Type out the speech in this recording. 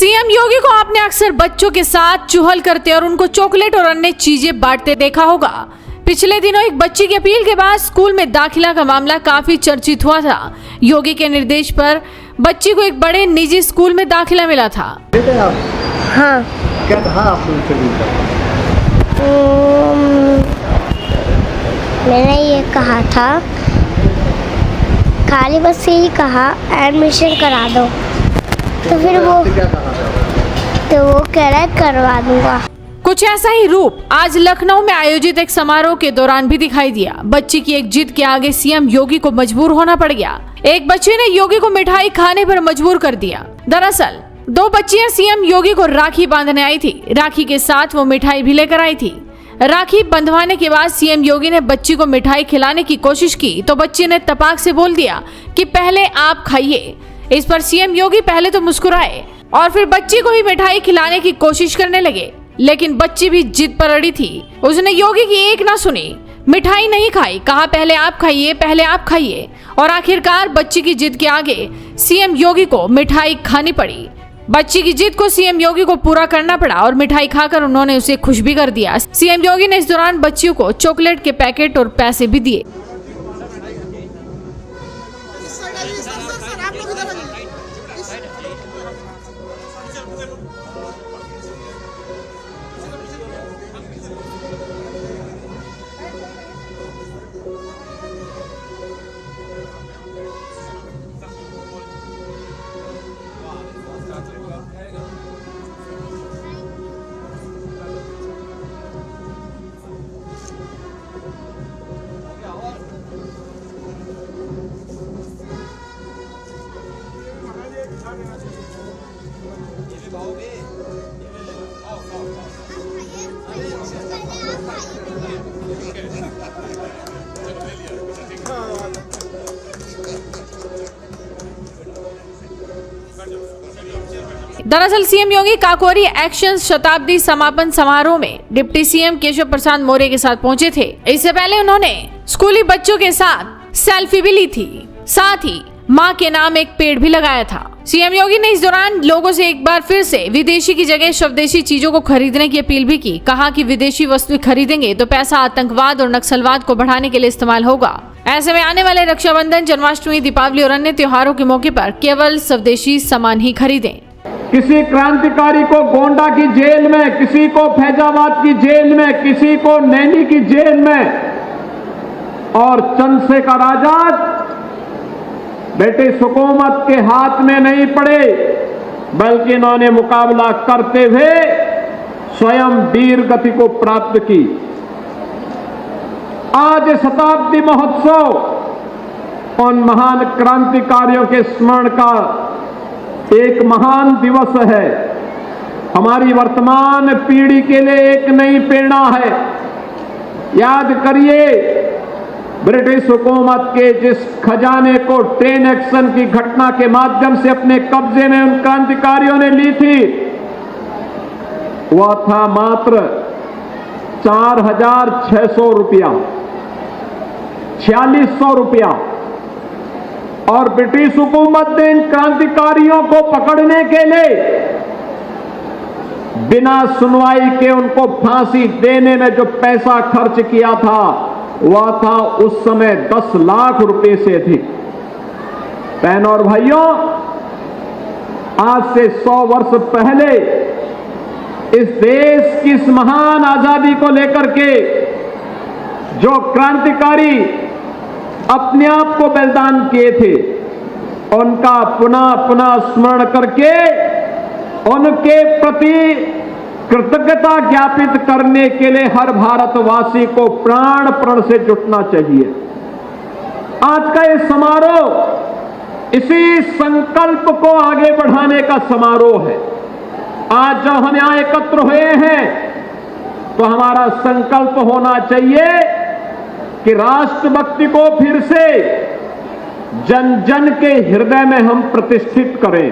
CM योगी को आपने अक्सर बच्चों के साथ चुहल करते और उनको चॉकलेट और अन्य चीजें बांटते देखा होगा। पिछले दिनों एक बच्ची की अपील के बाद स्कूल में दाखिला का मामला काफी चर्चित हुआ था। योगी के निर्देश पर बच्ची को एक बड़े निजी स्कूल में दाखिला मिला था। हाँ। क्या कहा आपने उनसे मिलकर? मैंने ये कहा था, खाली बस यही कहा एडमिशन करा दो, तो फिर वो क्या कहा था? तो वो कह रहा है करवा दूंगा। कुछ ऐसा ही रूप आज लखनऊ में आयोजित एक समारोह के दौरान भी दिखाई दिया। बच्ची की एक जिद के आगे सीएम योगी को मजबूर होना पड़ गया। एक बच्चे ने योगी को मिठाई खाने पर मजबूर कर दिया। दरअसल दो बच्चियां सीएम योगी को राखी बांधने आई थी। राखी के साथ वो मिठाई भी लेकर आई थी। राखी बंधवाने के बाद सीएम योगी ने बच्ची को मिठाई खिलाने की कोशिश की तो बच्ची ने तपाक से बोल दिया कि पहले आप खाइए। इस पर सीएम योगी पहले तो मुस्कुराए और फिर बच्ची को ही मिठाई खिलाने की कोशिश करने लगे, लेकिन बच्ची भी जिद पर अड़ी थी। उसने योगी की एक ना सुनी, मिठाई नहीं खाई, कहा पहले आप खाइए, पहले आप खाइए। और आखिरकार बच्ची की जिद के आगे सीएम योगी को मिठाई खानी पड़ी। बच्ची की जिद को सीएम योगी को पूरा करना पड़ा और मिठाई खाकर उन्होंने उसे खुश भी कर दिया। सीएम योगी ने इस दौरान बच्चियों को चॉकलेट के पैकेट और पैसे भी दिए। दरअसल सीएम योगी काकोरी एक्शन शताब्दी समापन समारोह में डिप्टी सीएम केशव प्रसाद मौर्य के साथ पहुंचे थे। इससे पहले उन्होंने स्कूली बच्चों के साथ सेल्फी भी ली थी, साथ ही मां के नाम एक पेड़ भी लगाया था। सीएम योगी ने इस दौरान लोगों से एक बार फिर से विदेशी की जगह स्वदेशी चीजों को खरीदने की अपील भी की। कहा कि विदेशी वस्तुएं खरीदेंगे तो पैसा आतंकवाद और नक्सलवाद को बढ़ाने के लिए इस्तेमाल होगा। ऐसे में आने वाले रक्षाबंधन, जन्माष्टमी, दीपावली और अन्य त्योहारों के मौके पर केवल स्वदेशी सामान ही खरीदें। किसी क्रांतिकारी को गोंडा की जेल में, किसी को फैजाबाद की जेल में, किसी को नैनी की जेल में, और चंद्रशेखर आजाद ब्रिटिश हुकूमत के हाथ में नहीं पड़े, बल्कि इन्होंने मुकाबला करते हुए स्वयं वीर गति को प्राप्त की। आज शताब्दी महोत्सव उन महान क्रांतिकारियों के स्मरण का एक महान दिवस है। हमारी वर्तमान पीढ़ी के लिए एक नई प्रेरणा है। याद करिए, ब्रिटिश हुकूमत के जिस खजाने को ट्रेन एक्शन की घटना के माध्यम से अपने कब्जे में उन क्रांतिकारियों ने ली थी, वह था मात्र 4,600 रुपया, 4600 रुपया। और ब्रिटिश हुकूमत ने इन क्रांतिकारियों को पकड़ने के लिए बिना सुनवाई के उनको फांसी देने में जो पैसा खर्च किया था, वह था उस समय 10 लाख रुपए से अधिक। बहनों और भाइयों, आज से 100 वर्ष पहले इस देश की इस महान आजादी को लेकर के जो क्रांतिकारी अपने आप को बलिदान किए थे, उनका पुनः पुनः स्मरण करके उनके प्रति कृतज्ञता ज्ञापित करने के लिए हर भारतवासी को प्राण प्रण से जुटना चाहिए। आज का ये समारोह इसी संकल्प को आगे बढ़ाने का समारोह है। आज जब हम यहां एकत्र हुए हैं तो हमारा संकल्प होना चाहिए कि राष्ट्रभक्ति को फिर से जन जन के हृदय में हम प्रतिष्ठित करें।